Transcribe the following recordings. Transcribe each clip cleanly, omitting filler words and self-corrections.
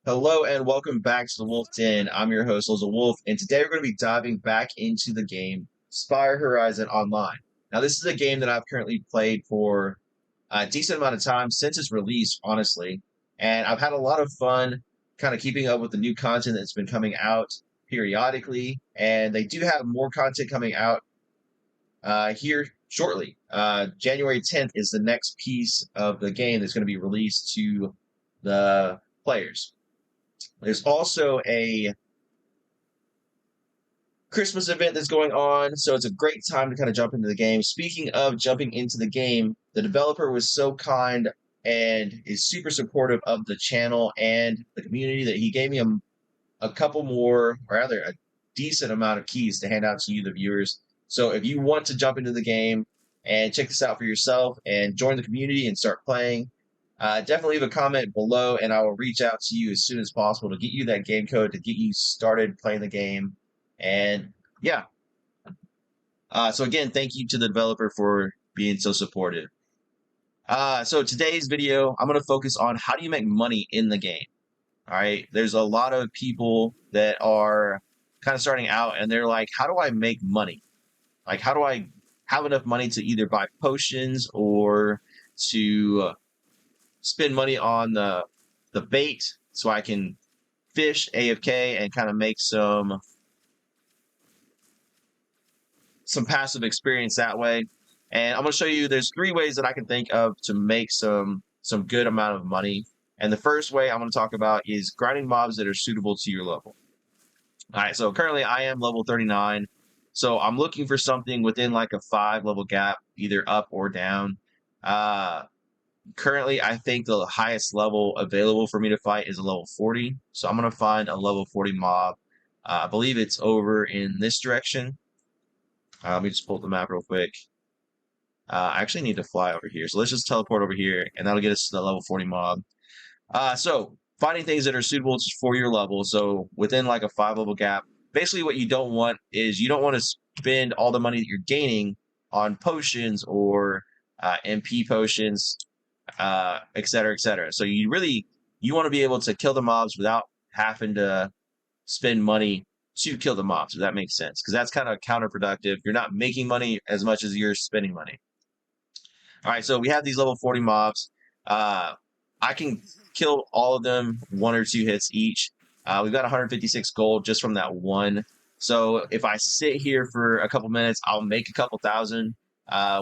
Hello and welcome back to the Wolf Den. I'm your host, Loza Wolf, and today we're going to be diving back into the game Spire Horizon Online. Now, this is a game that I've currently played for a decent amount of time since its release, honestly, and I've had a lot of fun kind of keeping up with the new content that's been coming out periodically, and they do have more content coming out here shortly. January 10th is the next piece of the game that's going to be released to the players. There's also a Christmas event that's going on, so it's a great time to kind of jump into the game. Speaking of jumping into the game, the developer was so kind and is super supportive of the channel and the community that he gave me a couple more, or rather a decent amount of keys to hand out to you, the viewers. So if you want to jump into the game and check this out for yourself and join the community and start playing, definitely leave a comment below and I will reach out to you as soon as possible to get you that game code to get you started playing the game. And yeah. So again, thank you to the developer for being so supportive. So today's video, I'm going to focus on how do you make money in the game. All right. There's a lot of people that are kind of starting out and they're like, how do I make money? Like, how do I have enough money to either buy potions or to spend money on the bait so I can fish AFK and kind of make some passive experience that way. And I'm going to show you there's 3 ways that I can think of to make some good amount of money. And the first way I'm going to talk about is grinding mobs that are suitable to your level. All right, so currently I am level 39. So I'm looking for something within like a 5 level gap, either up or down. Currently, I think the highest level available for me to fight is a level 40. So I'm going to find a level 40 mob. I believe it's over in this direction. Let me just pull up the map real quick. I actually need to fly over here. So let's just teleport over here, and that'll get us to the level 40 mob. So finding things that are suitable for your level. So within like a 5 level gap. Basically, what you don't want is you don't want to spend all the money that you're gaining on potions or MP potions, et cetera, et cetera. So you want to be able to kill the mobs without having to spend money to kill the mobs, if that makes sense. Because that's kind of counterproductive. You're not making money as much as you're spending money. All right, so we have these level 40 mobs. I can kill all of them 1 or 2 hits each. We've got 156 gold just from that one. So if I sit here for a couple minutes, I'll make a couple thousand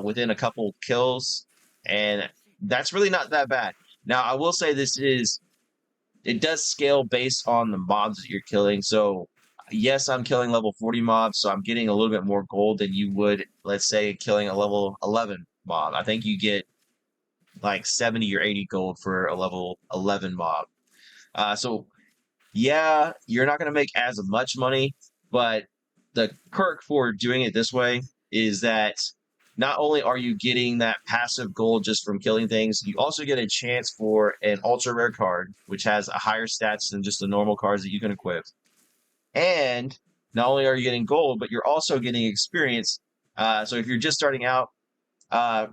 within a couple kills. And that's really not that bad. Now, I will say it does scale based on the mobs that you're killing. So yes, I'm killing level 40 mobs, so I'm getting a little bit more gold than you would, let's say, killing a level 11 mob. I think you get like 70 or 80 gold for a level 11 mob. So yeah, you're not going to make as much money, but the perk for doing it this way is that not only are you getting that passive gold just from killing things, you also get a chance for an ultra rare card, which has a higher stats than just the normal cards that you can equip. And not only are you getting gold, but you're also getting experience. So if you're just starting out,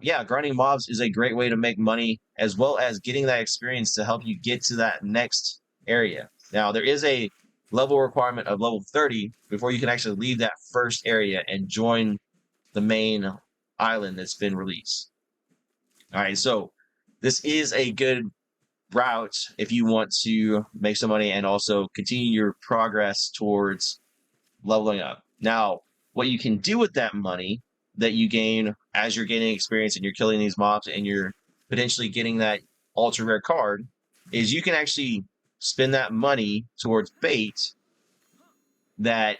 yeah, grinding mobs is a great way to make money, as well as getting that experience to help you get to that next area. Now, there is a level requirement of level 30 before you can actually leave that first area and join the main island that's been released. All right, so this is a good route if you want to make some money and also continue your progress towards leveling up. Now, what you can do with that money that you gain as you're gaining experience and you're killing these mobs and you're potentially getting that ultra rare card is you can actually spend that money towards bait that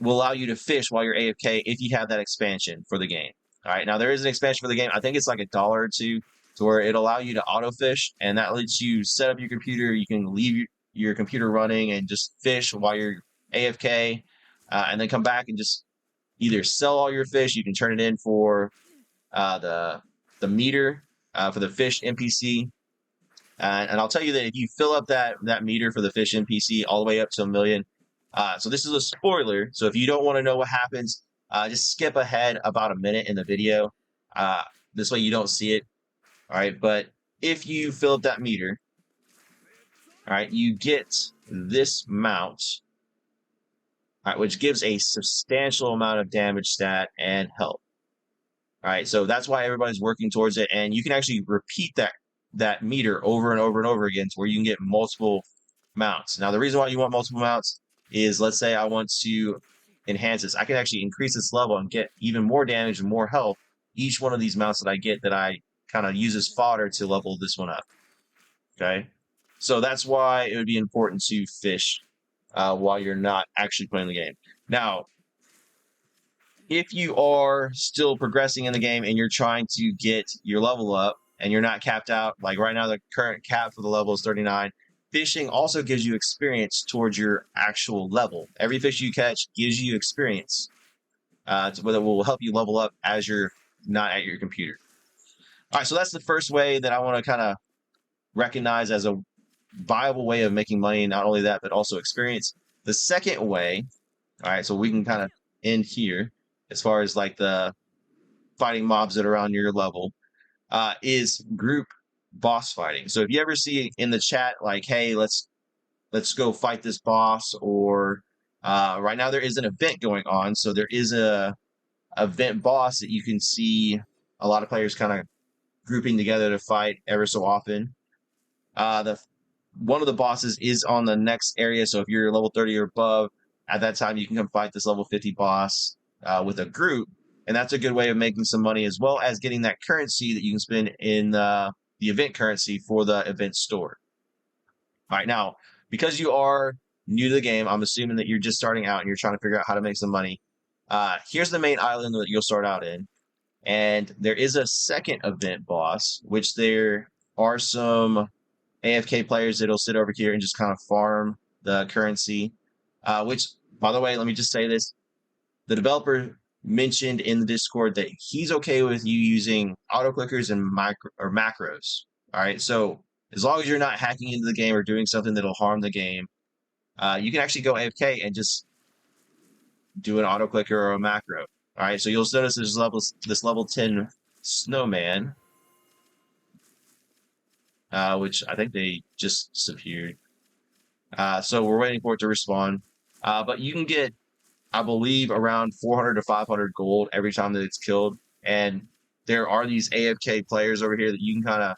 will allow you to fish while you're AFK if you have that expansion for the game. All right, now there is an expansion for the game. I think it's like $1 or $2 to where it'll allow you to auto fish, and that lets you set up your computer. You can leave your computer running and just fish while you're AFK, and then come back and just either sell all your fish. You can turn it in for the meter for the fish NPC. And I'll tell you that if you fill up that meter for the fish NPC all the way up to 1 million, so this is a spoiler. So if you don't want to know what happens, just skip ahead about a minute in the video. This way you don't see it. All right. But if you fill up that meter, all right, you get this mount, all right, which gives a substantial amount of damage stat and health. All right, so that's why everybody's working towards it, and you can actually repeat that meter over and over and over again to where you can get multiple mounts. Now, the reason why you want multiple mounts is, let's say I want to enhance this. I can actually increase this level and get even more damage and more health. Each one of these mounts that I get that I kind of use as fodder to level this one up. Okay, so that's why it would be important to fish while you're not actually playing the game. Now, if you are still progressing in the game and you're trying to get your level up and you're not capped out, like right now the current cap for the level is 39, fishing also gives you experience towards your actual level. Every fish you catch gives you experience, that will help you level up as you're not at your computer. All right, so that's the first way that I want to kind of recognize as a viable way of making money. Not only that, but also experience. The second way, all right, so we can kind of end here as far as like the fighting mobs that are on your level, is group boss fighting. So if you ever see in the chat like, hey, let's go fight this boss, or right now there is an event going on, so there is a event boss that you can see a lot of players kind of grouping together to fight ever so often. One of the bosses is on the next area, so if you're level 30 or above, at that time you can come fight this level 50 boss with a group, and that's a good way of making some money, as well as getting that currency that you can spend in the event currency for the event store. All right, now, because you are new to the game, I'm assuming that you're just starting out and you're trying to figure out how to make some money. Here's the main island that you'll start out in, and there is a second event boss, which there are some AFK players that'll sit over here and just kind of farm the currency, which, by the way, let me just say this. The developer mentioned in the Discord that he's okay with you using auto clickers and macros. All right, so as long as you're not hacking into the game or doing something that'll harm the game, you can actually go AFK and just do an auto clicker or a macro. All right, so you'll notice this level 10 snowman, which I think they just disappeared. So we're waiting for it to respawn. But you can get, I believe, around 400 to 500 gold every time that it's killed. And there are these AFK players over here that you can kind of,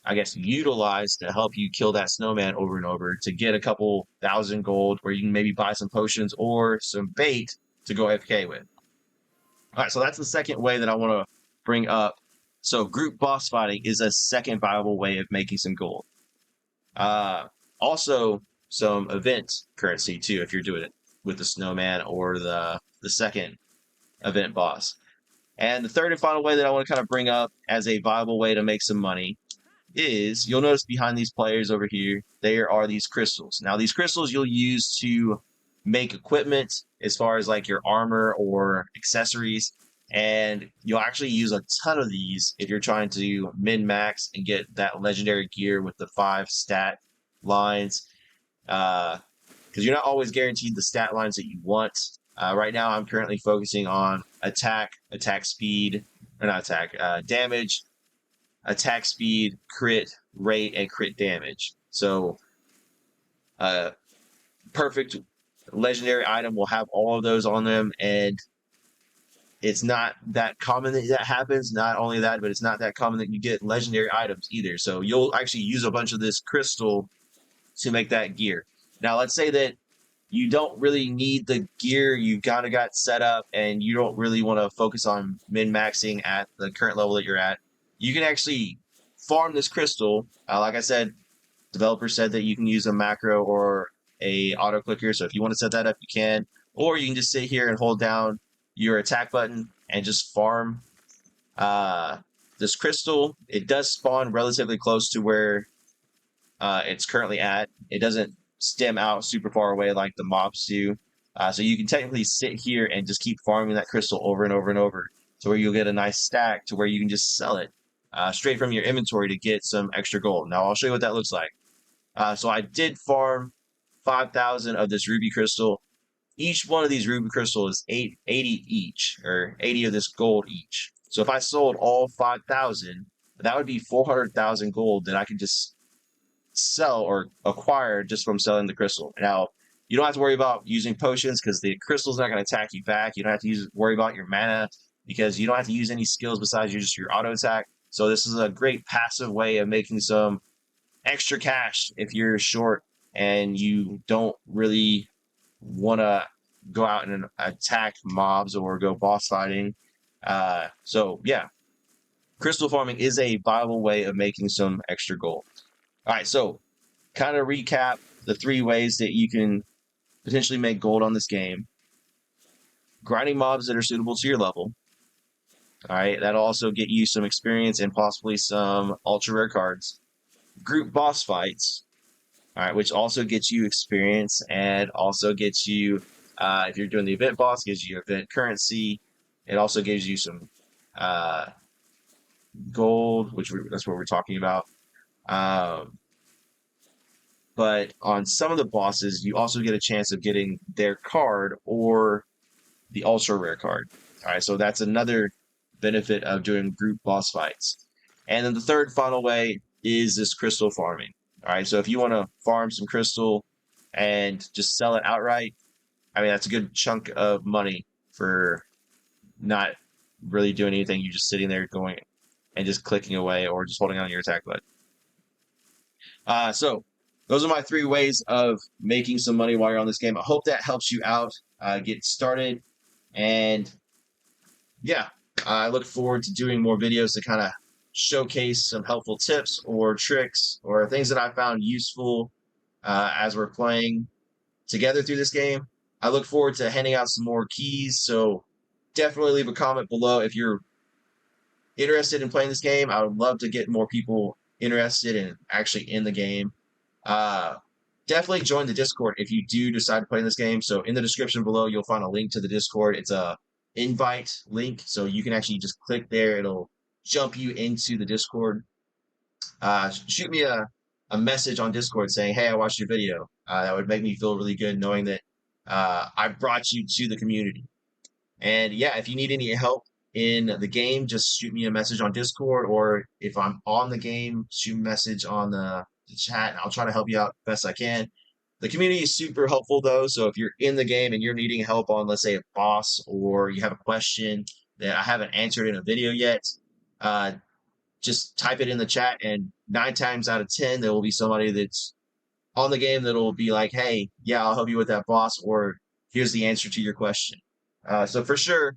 I guess, utilize to help you kill that snowman over and over to get a couple thousand gold, where you can maybe buy some potions or some bait to go AFK with. All right, so that's the second way that I want to bring up. So group boss fighting is a second viable way of making some gold. Also, some event currency too, if you're doing it with the snowman or the second event boss. And the third and final way that I want to kind of bring up as a viable way to make some money is, you'll notice behind these players over here, there are these crystals. Now, these crystals you'll use to make equipment, as far as like your armor or accessories, and you'll actually use a ton of these if you're trying to min-max and get that legendary gear with the 5 stat lines, because you're not always guaranteed the stat lines that you want. Right now I'm currently focusing on attack speed, or not attack, damage, attack speed, crit rate, and crit damage. So perfect legendary item will have all of those on them, and it's not that common that happens. Not only that, but it's not that common that you get legendary items either. So you'll actually use a bunch of this crystal to make that gear. Now, let's say that you don't really need the gear, you've kind of got set up, and you don't really want to focus on min-maxing at the current level that you're at. You can actually farm this crystal. Like I said, developer said that you can use a macro or a auto clicker, so if you want to set that up, you can. Or you can just sit here and hold down your attack button and just farm this crystal. It does spawn relatively close to where it's currently at. It doesn't stem out super far away like the mobs do. So you can technically sit here and just keep farming that crystal over and over and over, to where you'll get a nice stack to where you can just sell it straight from your inventory to get some extra gold. Now I'll show you what that looks like. So I did farm 5,000 of this ruby crystal. Each one of these ruby crystals is 80 each, or 80 of this gold each. So if I sold all 5,000, that would be 400,000 gold that I could just sell or acquire just from selling the crystal. Now, you don't have to worry about using potions because the crystal's not going to attack you back. You don't have to worry about your mana because you don't have to use any skills besides just your auto attack. So this is a great passive way of making some extra cash if you're short and you don't really want to go out and attack mobs or go boss fighting. So yeah, crystal farming is a viable way of making some extra gold. All right, so kind of recap the 3 ways that you can potentially make gold on this game. Grinding mobs that are suitable to your level. All right, that'll also get you some experience and possibly some ultra rare cards. Group boss fights, all right, which also gets you experience and also gets you, if you're doing the event boss, gives you event currency. It also gives you some gold, that's what we're talking about. But on some of the bosses, you also get a chance of getting their card or the ultra rare card. All right, so that's another benefit of doing group boss fights. And then the third final way is this crystal farming. All right, so if you want to farm some crystal and just sell it outright, I mean, that's a good chunk of money for not really doing anything. You're just sitting there going and just clicking away or just holding on your attack button. So those are my 3 ways of making some money while you're on this game. I hope that helps you out get started. And yeah, I look forward to doing more videos to kind of showcase some helpful tips or tricks or things that I found useful as we're playing together through this game. I look forward to handing out some more keys, so definitely leave a comment below if you're interested in playing this game. I would love to get more people interested in actually in the game. Definitely join the Discord if you do decide to play this game. So in the description below, you'll find a link to the Discord. It's a invite link, so you can actually just click there. It'll jump you into the Discord. Shoot me a message on Discord saying, hey, I watched your video. That would make me feel really good knowing that I brought you to the community. And yeah, if you need any help in the game, just shoot me a message on Discord, or if I'm on the game, shoot me a message on the chat, and I'll try to help you out best I can. The community is super helpful, though, so if you're in the game and you're needing help on, let's say, a boss, or you have a question that I haven't answered in a video yet, just type it in the chat, and 9 times out of 10, there will be somebody that's on the game that will be like, hey, yeah, I'll help you with that boss, or here's the answer to your question. So for sure,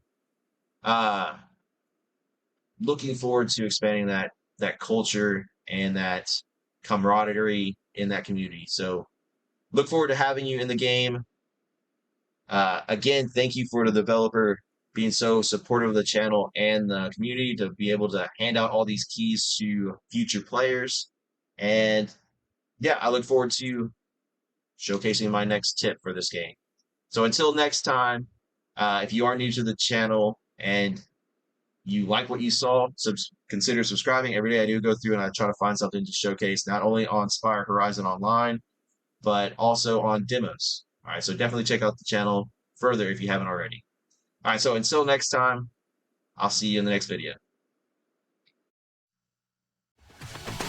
looking forward to expanding that culture and that camaraderie in that community. So look forward to having you in the game. Again, thank you for the developer being so supportive of the channel and the community to be able to hand out all these keys to future players. And yeah, I look forward to showcasing my next tip for this game. So until next time, if you are new to the channel and you like what you saw, consider subscribing. Every day I do go through and I try to find something to showcase, not only on Spire Horizon Online, but also on demos. All right, so definitely check out the channel further if you haven't already. All right, so until next time, I'll see you in the next video.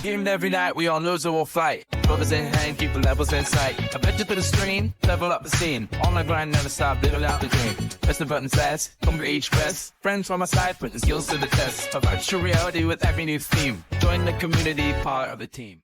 Game every night, we on lose or we'll fight. Brothers in hand, keep the levels in sight. I bet you to the stream, level up the scene. On the grind, never stop, little out the dream. Press the button fast, come to each press. Friends from my side, put the skills to the test. A virtual reality with every new theme. Join the community, part of the team.